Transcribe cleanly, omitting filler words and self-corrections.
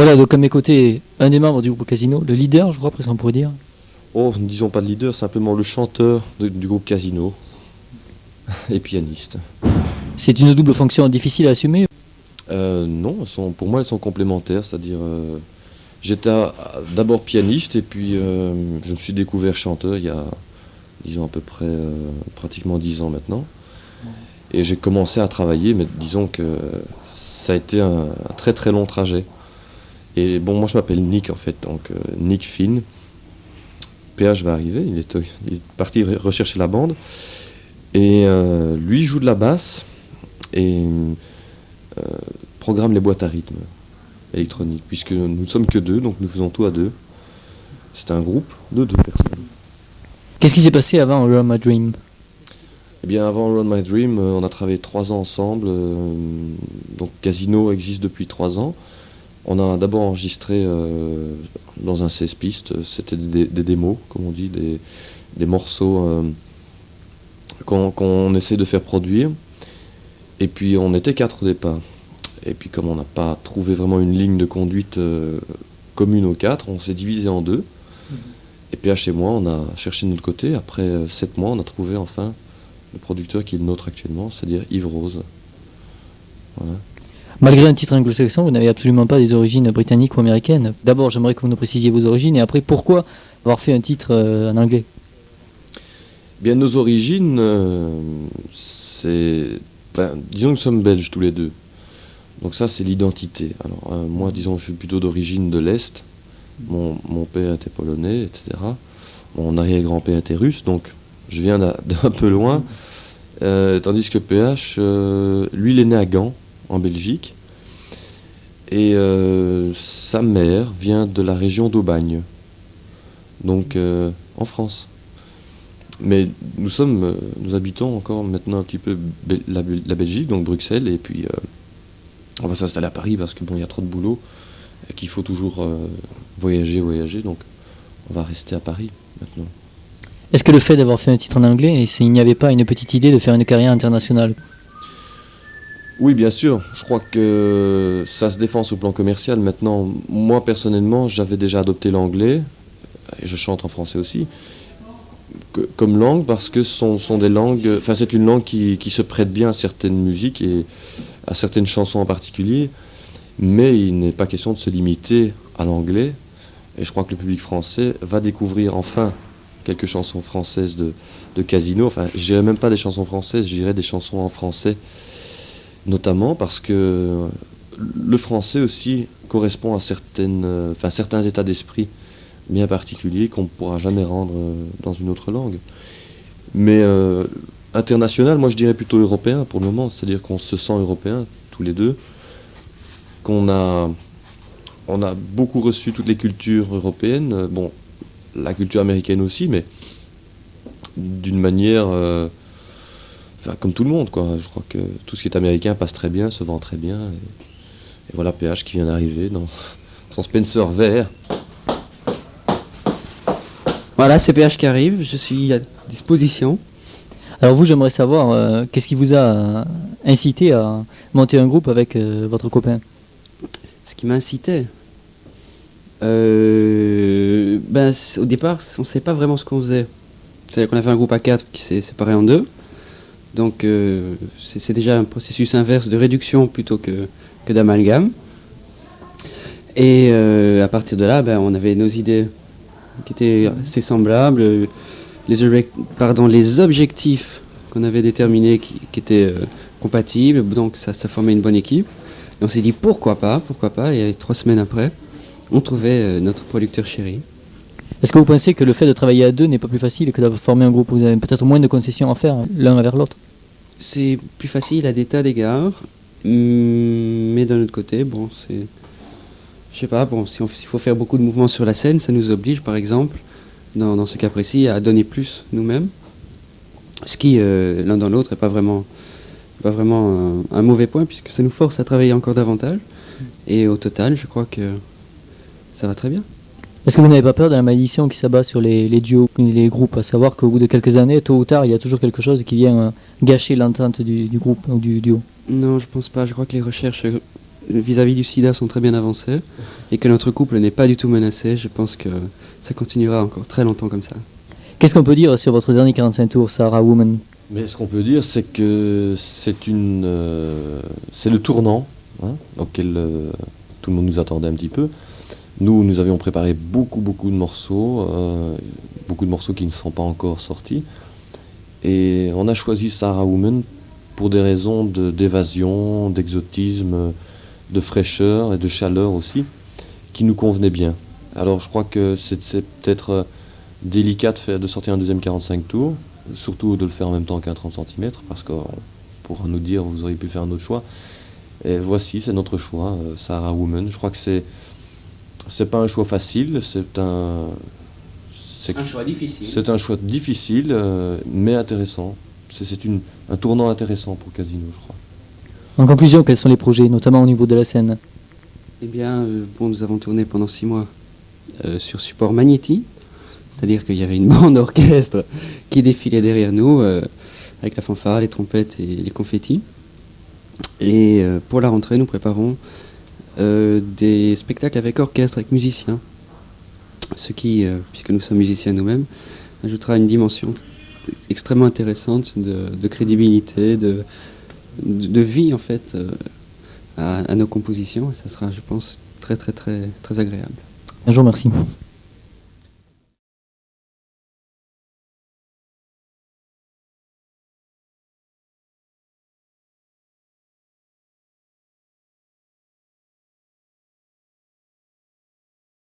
Voilà, donc à mes côtés, un des membres du groupe Casino, le leader, je crois, presque on pourrait dire. Oh, ne disons pas le leader, simplement le chanteur du groupe Casino et pianiste. C'est une double fonction difficile à assumer. Non, pour moi elles sont complémentaires, c'est-à-dire j'étais d'abord pianiste et puis je me suis découvert chanteur il y a, disons à peu près pratiquement 10 ans maintenant. Et j'ai commencé à travailler, mais disons que ça a été un très très long trajet. Et bon, moi je m'appelle Nick en fait, donc Nick Finn. PH va arriver, il est parti rechercher la bande. Et lui joue de la basse et programme les boîtes à rythme électroniques, puisque nous ne sommes que deux, donc nous faisons tout à deux. C'est un groupe de 2 personnes. Qu'est-ce qui s'est passé avant Run My Dream? Eh bien, avant Run My Dream, on a travaillé 3 ans ensemble. Donc Casino existe depuis 3 ans. On a d'abord enregistré dans un 16 pistes, c'était des démos, comme on dit, des morceaux qu'on essaie de faire produire. Et puis on était 4 au départ. Et puis comme on n'a pas trouvé vraiment une ligne de conduite commune aux 4, on s'est divisé en 2. Et puis chez moi, on a cherché de notre côté. Après 7 mois, on a trouvé enfin le producteur qui est le nôtre actuellement, c'est-à-dire Yves Rose. Voilà. Malgré un titre anglo-saxon, vous n'avez absolument pas des origines britanniques ou américaines. D'abord, j'aimerais que vous nous précisiez vos origines, et après, pourquoi avoir fait un titre en anglais? Bien, nos origines, c'est... Enfin, disons que nous sommes belges tous les deux. Donc ça, c'est l'identité. Alors moi, disons, je suis plutôt d'origine de l'Est. Mon père était polonais, etc. Mon arrière-grand-père était russe, donc je viens d'un peu loin. Tandis que PH, lui, il est né à Gand, en Belgique. Et sa mère vient de la région d'Aubagne, donc en France. Mais nous habitons encore maintenant un petit peu la Belgique, donc Bruxelles, et puis on va s'installer à Paris parce que bon, il y a trop de boulot et qu'il faut toujours voyager, donc on va rester à Paris maintenant. Est-ce que le fait d'avoir fait un titre en anglais, il n'y avait pas une petite idée de faire une carrière internationale? Oui, bien sûr. Je crois que ça se défend sur le plan commercial. Maintenant, moi personnellement, j'avais déjà adopté l'anglais, et je chante en français aussi, comme langue, parce que ce sont des langues... Enfin, c'est une langue qui se prête bien à certaines musiques et à certaines chansons en particulier, mais il n'est pas question de se limiter à l'anglais. Et je crois que le public français va découvrir enfin quelques chansons françaises de Casino. Enfin, je dirais même pas des chansons françaises, je dirais des chansons en français, notamment parce que le français aussi correspond à certains états d'esprit bien particuliers qu'on ne pourra jamais rendre dans une autre langue. Mais international, moi je dirais plutôt européen pour le moment, c'est-à-dire qu'on se sent européen tous les deux, on a beaucoup reçu toutes les cultures européennes, bon, la culture américaine aussi, mais d'une manière... Enfin, comme tout le monde, quoi. Je crois que tout ce qui est américain passe très bien, se vend très bien. Et voilà PH qui vient d'arriver dans son Spencer vert. Voilà, c'est PH qui arrive, je suis à disposition. Alors vous, j'aimerais savoir, qu'est-ce qui vous a incité à monter un groupe avec votre copain? Ce qui m'a incité, au départ, on ne savait pas vraiment ce qu'on faisait. C'est-à-dire qu'on avait un groupe à 4 qui s'est séparé en 2. Donc c'est déjà un processus inverse de réduction plutôt que d'amalgame. Et à partir de là, on avait nos idées qui étaient assez semblables, les objectifs qu'on avait déterminés qui étaient compatibles, donc ça formait une bonne équipe. Et on s'est dit pourquoi pas, et 3 semaines après, on trouvait notre producteur chéri. Est-ce que vous pensez que le fait de travailler à 2 n'est pas plus facile que de former un groupe où vous avez peut-être moins de concessions à faire l'un envers l'autre? C'est plus facile à des tas d'égards, mais d'un autre côté, je sais pas, s'il faut faire beaucoup de mouvements sur la scène, ça nous oblige par exemple, dans ce cas précis, à donner plus nous-mêmes, ce qui, l'un dans l'autre, n'est pas vraiment un mauvais point, puisque ça nous force à travailler encore davantage, et au total, je crois que ça va très bien. Est-ce que vous n'avez pas peur de la malédiction qui s'abat sur les duos, les groupes, à savoir qu'au bout de quelques années, tôt ou tard, il y a toujours quelque chose qui vient gâcher l'entente du groupe ou du duo? Non, je pense pas. Je crois que les recherches vis-à-vis du sida sont très bien avancées et que notre couple n'est pas du tout menacé. Je pense que ça continuera encore très longtemps comme ça. Qu'est-ce qu'on peut dire sur votre dernier 45 tours, Sahara Woman? Mais ce qu'on peut dire, c'est que c'est le tournant, hein, auquel tout le monde nous attendait un petit peu. Nous avions préparé beaucoup de morceaux qui ne sont pas encore sortis. Et on a choisi Sahara Woman pour des raisons d'évasion, d'exotisme, de fraîcheur et de chaleur aussi, qui nous convenaient bien. Alors je crois que c'est peut-être délicat de sortir un deuxième 45 tours, surtout de le faire en même temps qu'un 30 cm, parce qu'on pourra nous dire vous auriez pu faire un autre choix. Et voici, c'est notre choix, Sahara Woman. Je crois que c'est pas un choix facile, c'est un choix difficile. C'est un choix difficile, mais intéressant. C'est un tournant intéressant pour Casino, je crois. En conclusion, quels sont les projets, notamment au niveau de la scène? Eh bien, nous avons tourné pendant 6 mois sur support Magnéti, c'est-à-dire qu'il y avait une bande orchestre qui défilait derrière nous, avec la fanfare, les trompettes et les confettis. Et pour la rentrée, nous préparons des spectacles avec orchestre, avec musiciens. Ce qui, puisque nous sommes musiciens nous-mêmes, ajoutera une dimension extrêmement intéressante de crédibilité, de vie en fait à nos compositions. Et ça sera, je pense, très agréable. Un jour, merci.